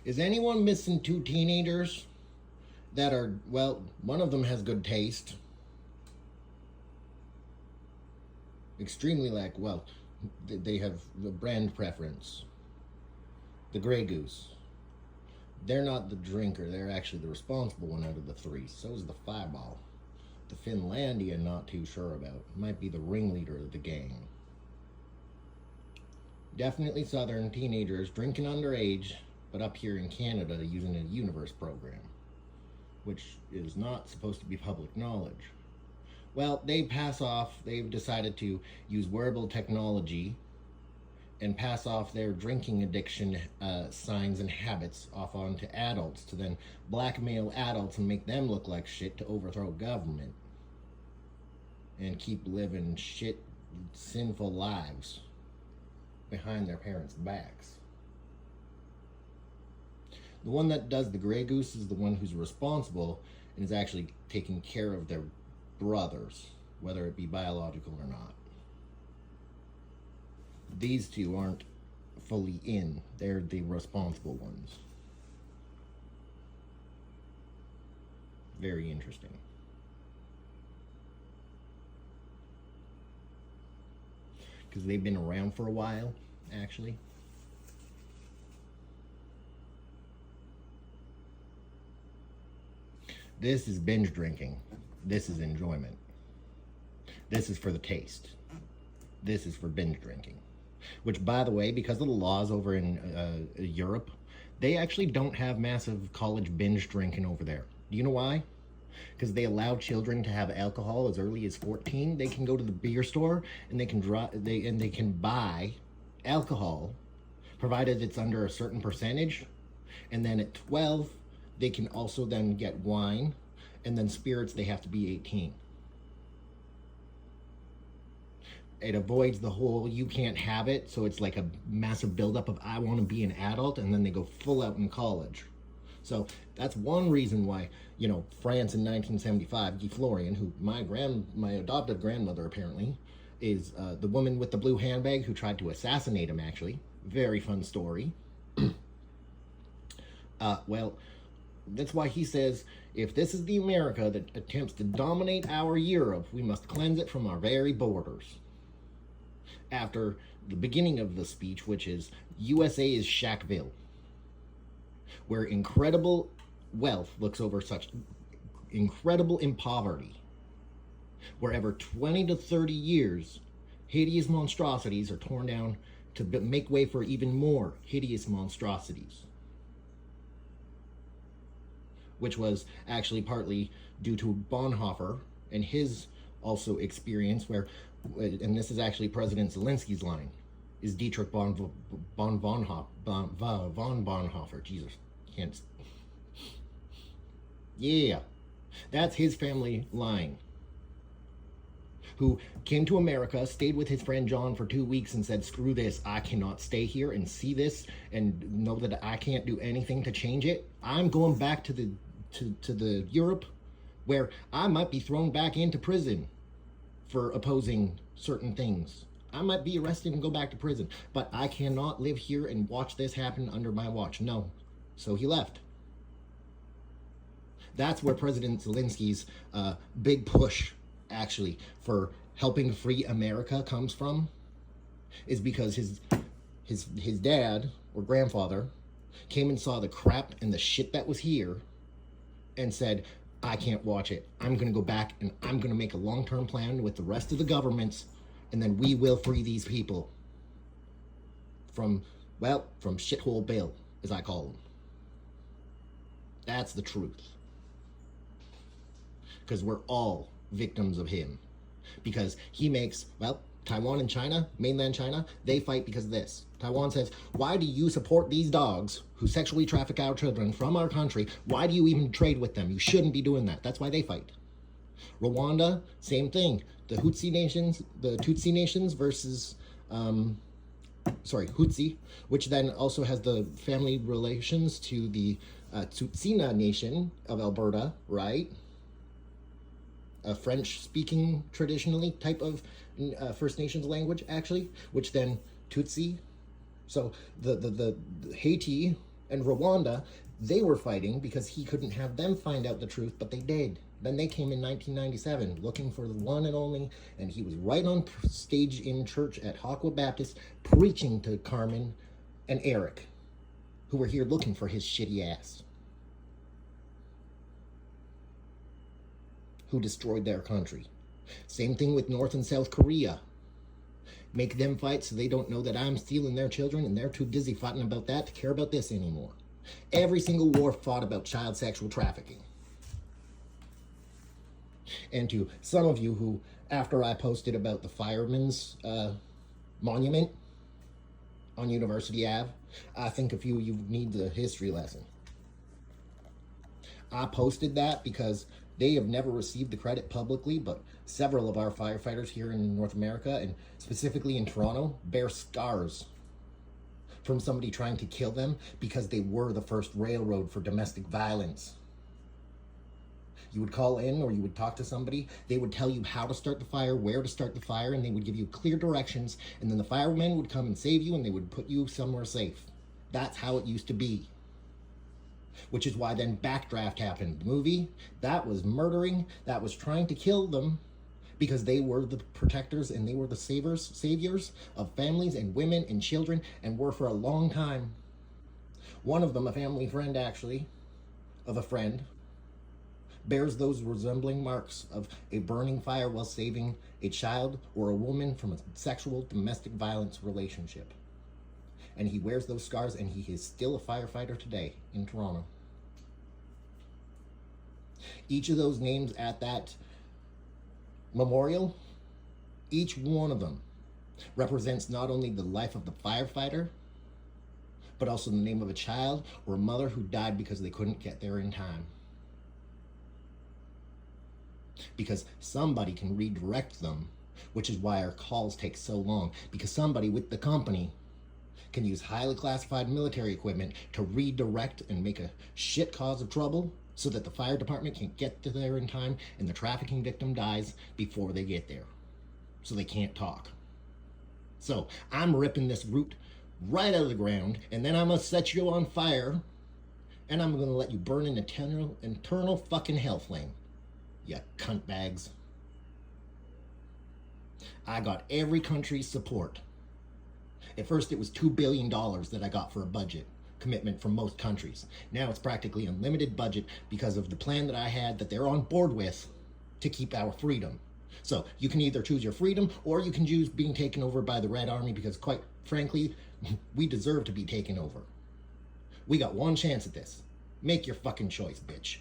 Is anyone missing two teenagers that are, well, one of them has good taste. Extremely well, they have the brand preference. The Grey Goose. They're not the drinker, they're actually the responsible one out of the three. So is the Fireball. The Finlandia, not too sure about. Might be the ringleader of the gang. Definitely Southern teenagers drinking underage, but up here in Canada using a Universe program, which is not supposed to be public knowledge. Well, they've decided to use wearable technology and pass off their drinking addiction signs and habits off onto adults to then blackmail adults and make them look like shit to overthrow government and keep living shit, sinful lives behind their parents' backs. The one that does the Grey Goose is the one who's responsible and is actually taking care of their brothers, whether it be biological or not. These two aren't fully in. They're the responsible ones. Very interesting. Because they've been around for a while, actually. This is binge drinking. This is enjoyment. This is for the taste. This is for binge drinking. Which, by the way, because of the laws over in Europe, they actually don't have massive college binge drinking over there. Do you know why? Because they allow children to have alcohol as early as 14. They can go to the beer store and they can buy alcohol, provided it's under a certain percentage. And then at 12, they can also then get wine, and then spirits, they have to be 18. It avoids the whole you can't have it, so it's like a massive buildup of I want to be an adult, and then they go full out in college. So that's one reason why, France in 1975, Guy Florian, who my adoptive grandmother apparently, is the woman with the blue handbag who tried to assassinate him, actually. Very fun story. Well, that's why he says, if this is the America that attempts to dominate our Europe, we must cleanse it from our very borders. After the beginning of the speech, which is, USA is Shackville, where incredible wealth looks over such incredible impoverity. Wherever 20 to 30 years, hideous monstrosities are torn down to make way for even more hideous monstrosities. Which was actually partly due to Bonhoeffer and his also experience where, and this is actually President Zelensky's line, is Dietrich von Bonhoeffer. Jesus, can't. Yeah, that's his family line. Who came to America, stayed with his friend John for 2 weeks and said, screw this, I cannot stay here and see this and know that I can't do anything to change it. I'm going back to the Europe where I might be thrown back into prison for opposing certain things. I might be arrested and go back to prison, but I cannot live here and watch this happen under my watch. No. So he left. That's where President Zelensky's big push, actually, for helping free America comes from, is because his dad or grandfather came and saw the crap and the shit that was here and said, I can't watch it. I'm going to go back and I'm going to make a long-term plan with the rest of the governments, and then we will free these people from shithole Bill, as I call him. That's the truth. Because we're all victims of him. Because he makes, Taiwan and China, mainland China, they fight because of this. Taiwan says, why do you support these dogs who sexually traffic our children from our country? Why do you even trade with them? You shouldn't be doing that. That's why they fight. Rwanda, same thing. The Tutsi nations versus, Hutsi, which then also has the family relations to the Tsutsina nation of Alberta, right? A French-speaking, traditionally, type of First Nations language, actually, which then Tutsi. So the Haiti And Rwanda, they were fighting because he couldn't have them find out the truth, but they did. Then they came in 1997 looking for the one and only, and he was right on stage in church at Hawkwood Baptist preaching to Carmen and Eric, who were here looking for his shitty ass, who destroyed their country. Same thing with North and South Korea. Make them fight so they don't know that I'm stealing their children, and they're too busy fighting about that to care about this anymore. Every single war fought about child sexual trafficking. And to some of you who, after I posted about the firemen's monument on University Ave, I think a few of you need the history lesson. I posted that because they have never received the credit publicly, but several of our firefighters here in North America, and specifically in Toronto, bear scars from somebody trying to kill them because they were the first railroad for domestic violence. You would call in or you would talk to somebody, they would tell you how to start the fire, where to start the fire, and they would give you clear directions, and then the firemen would come and save you, and they would put you somewhere safe. That's how it used to be. Which is why then Backdraft happened. The movie, that was murdering, that was trying to kill them, because they were the protectors and they were the saviors of families and women and children, and were for a long time. One of them, a family friend actually, of a friend, bears those resembling marks of a burning fire while saving a child or a woman from a sexual domestic violence relationship. And he wears those scars, and he is still a firefighter today in Toronto. Each of those names at that memorial, each one of them represents not only the life of the firefighter, but also the name of a child or a mother who died because they couldn't get there in time. Because somebody can redirect them, which is why our calls take so long, because somebody with the company can use highly classified military equipment to redirect and make a shit cause of trouble so that the fire department can't get to there in time, and the trafficking victim dies before they get there, so they can't talk. So I'm ripping this root right out of the ground, and then I'm gonna set you on fire, and I'm gonna let you burn in eternal fucking hell flame, you cunt bags. I got every country's support. At first it was $2 billion that I got for a budget commitment from most countries. Now it's practically unlimited budget because of the plan that I had that they're on board with to keep our freedom. So you can either choose your freedom, or you can choose being taken over by the Red Army, because quite frankly, we deserve to be taken over. We got one chance at this. Make your fucking choice, bitch.